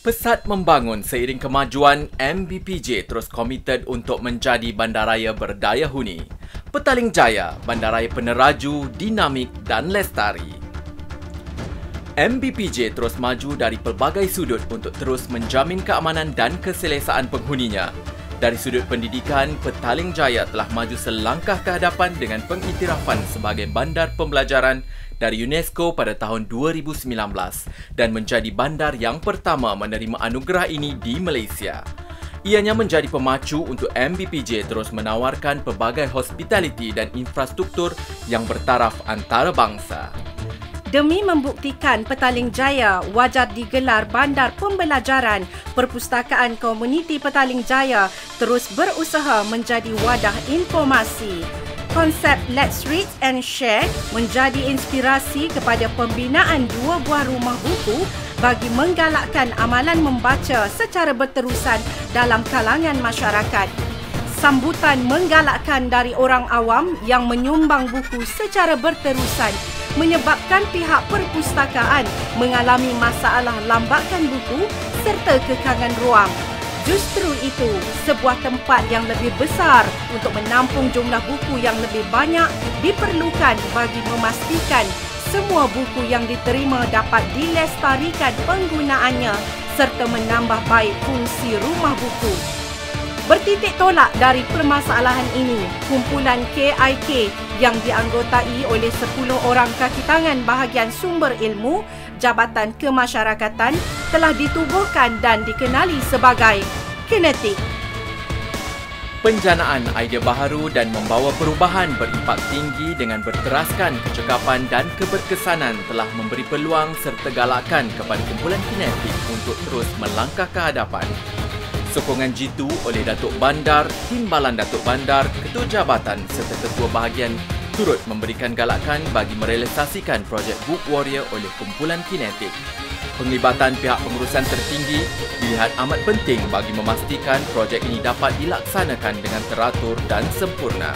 Pesat membangun seiring kemajuan, MBPJ terus komited untuk menjadi bandaraya berdaya huni. Petaling Jaya, bandaraya peneraju, dinamik dan lestari. MBPJ terus maju dari pelbagai sudut untuk terus menjamin keamanan dan keselesaan penghuninya. Dari sudut pendidikan, Petaling Jaya telah maju selangkah ke hadapan dengan pengiktirafan sebagai bandar pembelajaran dari UNESCO pada tahun 2019 dan menjadi bandar yang pertama menerima anugerah ini di Malaysia. Ianya menjadi pemacu untuk MBPJ terus menawarkan pelbagai hospitality dan infrastruktur yang bertaraf antarabangsa. Demi membuktikan Petaling Jaya wajar digelar bandar pembelajaran, Perpustakaan Komuniti Petaling Jaya terus berusaha menjadi wadah informasi. Konsep Let's Read and Share menjadi inspirasi kepada pembinaan 2 buah rumah buku bagi menggalakkan amalan membaca secara berterusan dalam kalangan masyarakat. Sambutan menggalakkan dari orang awam yang menyumbang buku secara berterusan menyebabkan pihak perpustakaan mengalami masalah lambakan buku serta kekangan ruang. Justru itu, sebuah tempat yang lebih besar untuk menampung jumlah buku yang lebih banyak diperlukan bagi memastikan semua buku yang diterima dapat dilestarikan penggunaannya serta menambah baik fungsi rumah buku. Bertitik tolak dari permasalahan ini, kumpulan KIK yang dianggotai oleh 10 orang kaki tangan bahagian sumber ilmu, Jabatan Kemasyarakatan telah ditubuhkan dan dikenali sebagai Kinetik. Penjanaan idea baharu dan membawa perubahan berimpak tinggi dengan berteraskan kecekapan dan keberkesanan telah memberi peluang serta galakan kepada kumpulan Kinetik untuk terus melangkah ke hadapan. Sokongan jitu oleh Datuk Bandar, Timbalan Datuk Bandar, Ketua Jabatan serta Ketua Bahagian turut memberikan galakan bagi merealisasikan projek Book Warrior oleh kumpulan Kinetik. Penglibatan pihak pengurusan tertinggi dilihat amat penting bagi memastikan projek ini dapat dilaksanakan dengan teratur dan sempurna.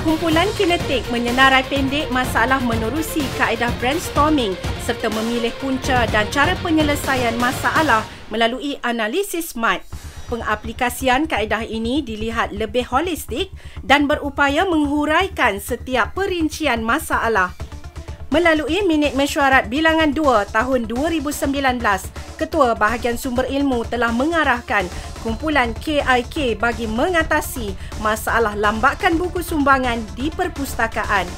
Kumpulan Kinetik menyenarai pendek masalah menerusi kaedah brainstorming serta memilih punca dan cara penyelesaian masalah melalui analisis SMART. Pengaplikasian kaedah ini dilihat lebih holistik dan berupaya menghuraikan setiap perincian masalah. Melalui Minit Mesyuarat Bilangan 2 tahun 2019, Ketua Bahagian Sumber Ilmu telah mengarahkan kumpulan KIK bagi mengatasi masalah lambakan buku sumbangan di perpustakaan.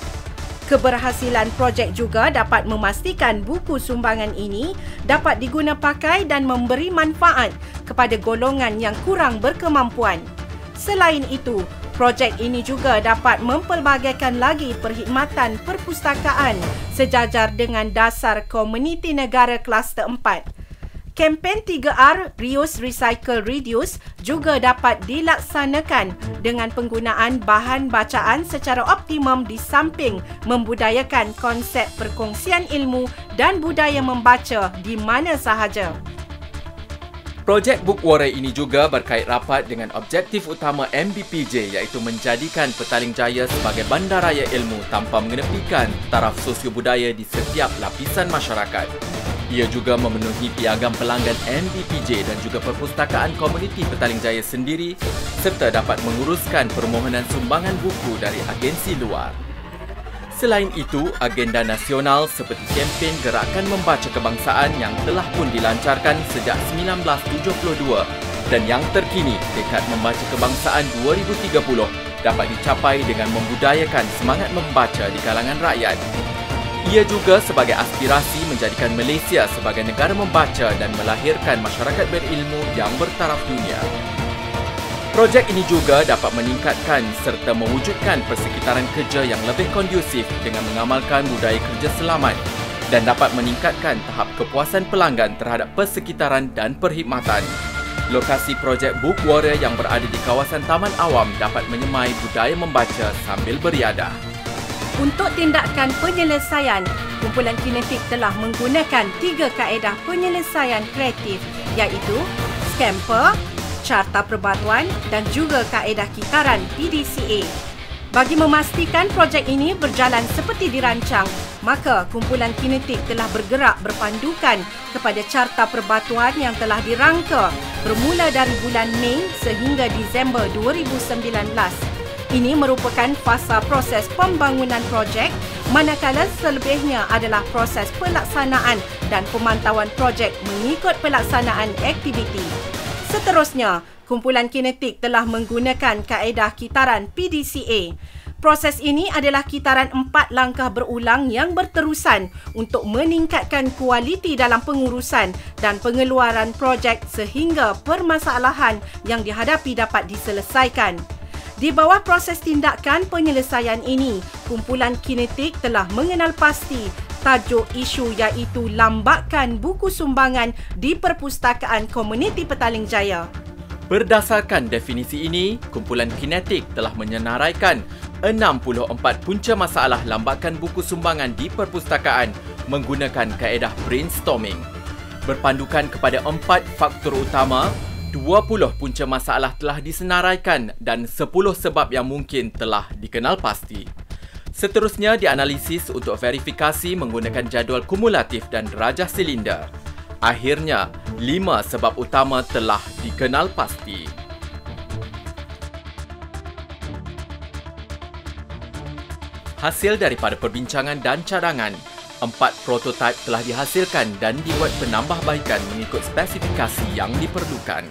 Keberhasilan projek juga dapat memastikan buku sumbangan ini dapat diguna pakai dan memberi manfaat kepada golongan yang kurang berkemampuan. Selain itu, projek ini juga dapat mempelbagaikan lagi perkhidmatan perpustakaan sejajar dengan dasar komuniti negara kluster 4. Kempen 3R Reuse Recycle Reduce juga dapat dilaksanakan dengan penggunaan bahan bacaan secara optimum di samping membudayakan konsep perkongsian ilmu dan budaya membaca di mana sahaja. Projek Book Warrior ini juga berkait rapat dengan objektif utama MBPJ iaitu menjadikan Petaling Jaya sebagai bandaraya ilmu tanpa mengenepikan taraf sosio-budaya di setiap lapisan masyarakat. Ia juga memenuhi piagam pelanggan MBPJ dan juga Perpustakaan Komuniti Petaling Jaya sendiri serta dapat menguruskan permohonan sumbangan buku dari agensi luar. Selain itu, agenda nasional seperti kempen Gerakan Membaca Kebangsaan yang telah pun dilancarkan sejak 1972 dan yang terkini Dekad Membaca Kebangsaan 2030 dapat dicapai dengan membudayakan semangat membaca di kalangan rakyat. Ia juga sebagai aspirasi menjadikan Malaysia sebagai negara membaca dan melahirkan masyarakat berilmu yang bertaraf dunia. Projek ini juga dapat meningkatkan serta mewujudkan persekitaran kerja yang lebih kondusif dengan mengamalkan budaya kerja selamat dan dapat meningkatkan tahap kepuasan pelanggan terhadap persekitaran dan perkhidmatan. Lokasi projek Book Warrior yang berada di kawasan Taman Awam dapat menyemai budaya membaca sambil beriadah. Untuk tindakan penyelesaian, kumpulan Kinetik telah menggunakan 3 kaedah penyelesaian kreatif iaitu Scamper, Carta Perbatuan dan juga kaedah kitaran PDCA. Bagi memastikan projek ini berjalan seperti dirancang, Maka kumpulan kinetik telah bergerak berpandukan kepada carta perbatuan yang telah dirangka bermula dari bulan Mei sehingga Disember 2019. Ini merupakan fasa proses pembangunan projek, manakala selebihnya adalah proses pelaksanaan dan pemantauan projek mengikut pelaksanaan aktiviti. Seterusnya, kumpulan kinetik telah menggunakan kaedah kitaran PDCA. Proses ini adalah kitaran 4 langkah berulang yang berterusan untuk meningkatkan kualiti dalam pengurusan dan pengeluaran projek sehingga permasalahan yang dihadapi dapat diselesaikan. Di bawah proses tindakan penyelesaian ini, kumpulan kinetik telah mengenal pasti tajuk isu iaitu lambakan buku sumbangan di Perpustakaan Komuniti Petaling Jaya. Berdasarkan definisi ini, kumpulan kinetik telah menyenaraikan 64 punca masalah lambakan buku sumbangan di perpustakaan menggunakan kaedah brainstorming. Berpandukan kepada 4 faktor utama, 20 punca masalah telah disenaraikan dan 10 sebab yang mungkin telah dikenal pasti. Seterusnya dianalisis untuk verifikasi menggunakan jadual kumulatif dan derajah silinder. Akhirnya, 5 sebab utama telah dikenal pasti. Hasil daripada perbincangan dan cadangan, 4 prototipe telah dihasilkan dan dibuat penambahbaikan mengikut spesifikasi yang diperlukan.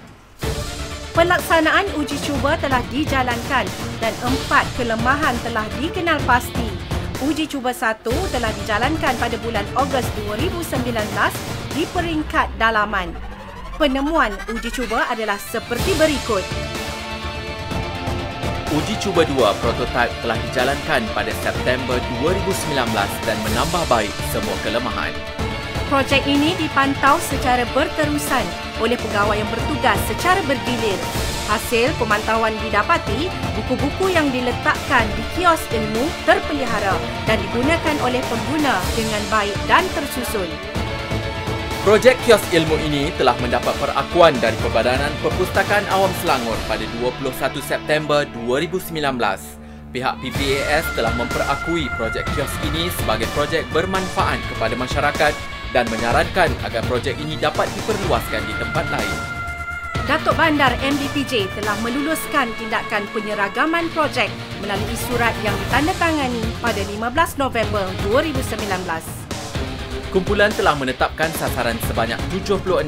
Pelaksanaan uji cuba telah dijalankan dan 4 kelemahan telah dikenal pasti. Uji cuba 1 telah dijalankan pada bulan Ogos 2019 di peringkat dalaman. Penemuan uji cuba adalah seperti berikut. Uji cuba 2 prototipe telah dijalankan pada September 2019 dan menambah baik semua kelemahan. Projek ini dipantau secara berterusan oleh pegawai yang bertugas secara bergilir. Hasil pemantauan didapati, buku-buku yang diletakkan di kios ilmu terpelihara dan digunakan oleh pengguna dengan baik dan tersusun. Projek kios ilmu ini telah mendapat perakuan dari Perbadanan Perpustakaan Awam Selangor pada 21 September 2019. Pihak PPAS telah memperakui projek kios ini sebagai projek bermanfaat kepada masyarakat dan menyarankan agar projek ini dapat diperluaskan di tempat lain. Datuk Bandar MBPJ telah meluluskan tindakan penyeragaman projek melalui surat yang ditandatangani pada 15 November 2019. Kumpulan telah menetapkan sasaran sebanyak 76.47%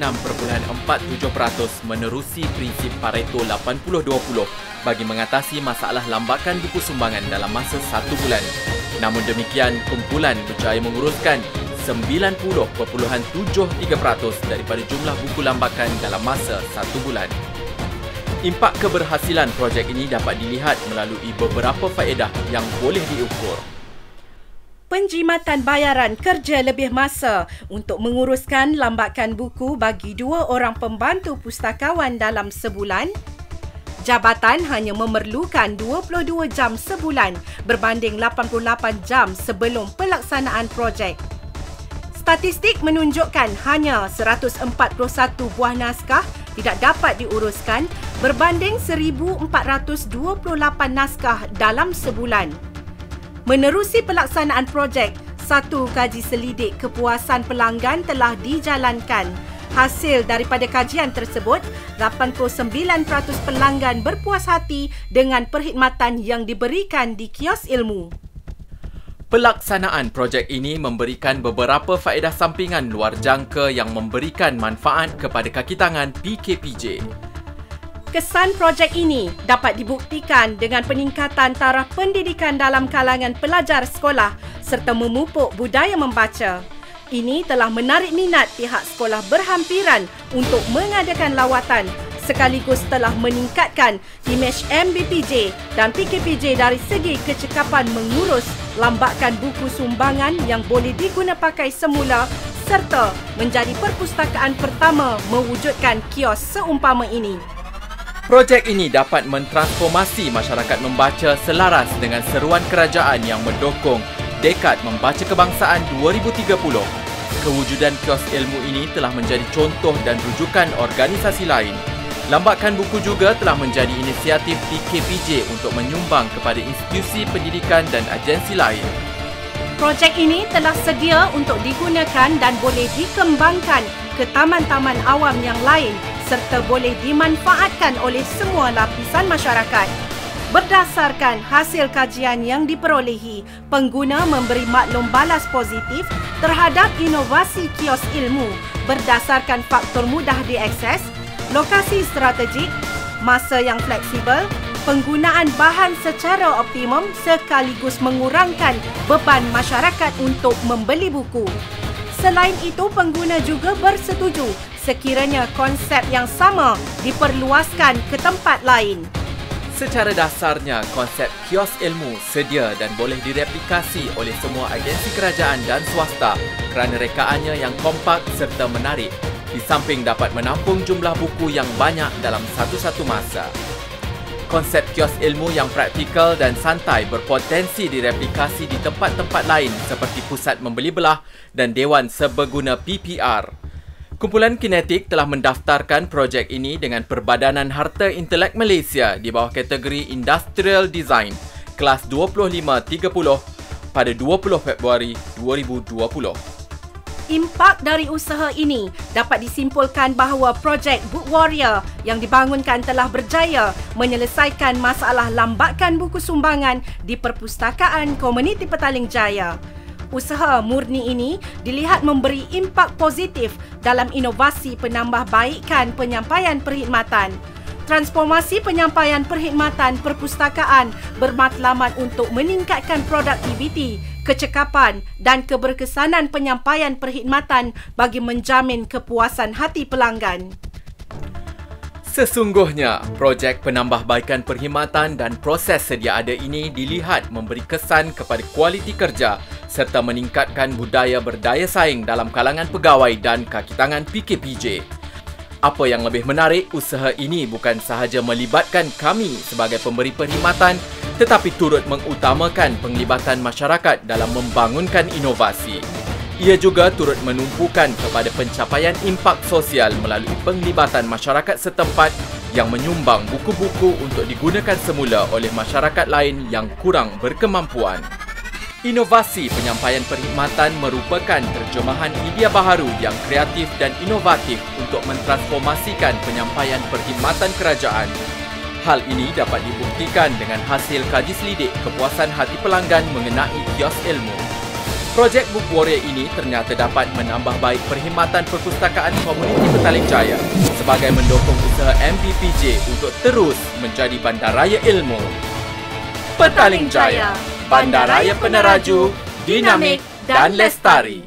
menerusi prinsip Pareto 80-20 bagi mengatasi masalah lambakan buku sumbangan dalam masa 1 bulan. Namun demikian, kumpulan berjaya menguruskan 90.73% daripada jumlah buku lambakan dalam masa 1 bulan. Impak keberhasilan projek ini dapat dilihat melalui beberapa faedah yang boleh diukur. Penjimatan bayaran kerja lebih masa untuk menguruskan lambakan buku bagi 2 orang pembantu pustakawan dalam sebulan. Jabatan hanya memerlukan 22 jam sebulan berbanding 88 jam sebelum pelaksanaan projek. Statistik menunjukkan hanya 141 buah naskah tidak dapat diuruskan berbanding 1,428 naskah dalam sebulan. Menerusi pelaksanaan projek, 1 kaji selidik kepuasan pelanggan telah dijalankan. Hasil daripada kajian tersebut, 89% pelanggan berpuas hati dengan perkhidmatan yang diberikan di kios ilmu. Pelaksanaan projek ini memberikan beberapa faedah sampingan luar jangka yang memberikan manfaat kepada kaki tangan PKPJ. Kesan projek ini dapat dibuktikan dengan peningkatan taraf pendidikan dalam kalangan pelajar sekolah serta memupuk budaya membaca. Ini telah menarik minat pihak sekolah berhampiran untuk mengadakan lawatan sekaligus telah meningkatkan imej MBPJ dan PKPJ dari segi kecekapan mengurus lambakan buku sumbangan yang boleh digunapakai semula serta menjadi perpustakaan pertama mewujudkan kios seumpama ini. Projek ini dapat mentransformasi masyarakat membaca selaras dengan seruan kerajaan yang mendukung Dekad Membaca Kebangsaan 2030. Kewujudan kios ilmu ini telah menjadi contoh dan rujukan organisasi lain. Lambakan buku juga telah menjadi inisiatif PKPJ untuk menyumbang kepada institusi pendidikan dan agensi lain. Projek ini telah sedia untuk digunakan dan boleh dikembangkan ke taman-taman awam yang lain serta boleh dimanfaatkan oleh semua lapisan masyarakat. Berdasarkan hasil kajian yang diperolehi, pengguna memberi maklum balas positif terhadap inovasi kios ilmu berdasarkan faktor mudah diakses, lokasi strategik, masa yang fleksibel, penggunaan bahan secara optimum sekaligus mengurangkan beban masyarakat untuk membeli buku. Selain itu, pengguna juga bersetuju sekiranya konsep yang sama diperluaskan ke tempat lain. Secara dasarnya, konsep kios ilmu sedia dan boleh direplikasi oleh semua agensi kerajaan dan swasta kerana rekaannya yang kompak serta menarik, di samping dapat menampung jumlah buku yang banyak dalam satu-satu masa. Konsep kios ilmu yang praktikal dan santai berpotensi direplikasi di tempat-tempat lain seperti pusat membeli belah dan Dewan Serbaguna PPR. Kumpulan Kinetik telah mendaftarkan projek ini dengan Perbadanan Harta Intelek Malaysia di bawah kategori Industrial Design kelas 2530 pada 20 Februari 2020. Impak dari usaha ini dapat disimpulkan bahawa projek Book Warrior yang dibangunkan telah berjaya menyelesaikan masalah lambakan buku sumbangan di Perpustakaan Komuniti Petaling Jaya. Usaha murni ini dilihat memberi impak positif dalam inovasi penambahbaikan penyampaian perkhidmatan. Transformasi penyampaian perkhidmatan perpustakaan bermatlamat untuk meningkatkan produktiviti, kecekapan dan keberkesanan penyampaian perkhidmatan bagi menjamin kepuasan hati pelanggan. Sesungguhnya, projek penambahbaikan perkhidmatan dan proses sedia ada ini dilihat memberi kesan kepada kualiti kerja serta meningkatkan budaya berdaya saing dalam kalangan pegawai dan kaki tangan PKPJ. Apa yang lebih menarik, usaha ini bukan sahaja melibatkan kami sebagai pemberi perkhidmatan tetapi turut mengutamakan penglibatan masyarakat dalam membangunkan inovasi. Ia juga turut menumpukan kepada pencapaian impak sosial melalui penglibatan masyarakat setempat yang menyumbang buku-buku untuk digunakan semula oleh masyarakat lain yang kurang berkemampuan. Inovasi penyampaian perkhidmatan merupakan terjemahan idea baharu yang kreatif dan inovatif untuk mentransformasikan penyampaian perkhidmatan kerajaan. Hal ini dapat dibuktikan dengan hasil kaji selidik kepuasan hati pelanggan mengenai kios ilmu. Projek Book Warrior ini ternyata dapat menambah baik perkhidmatan perpustakaan komuniti Petaling Jaya sebagai mendukung usaha MBPJ untuk terus menjadi bandaraya ilmu. Petaling Jaya, bandaraya peneraju, dinamik dan lestari.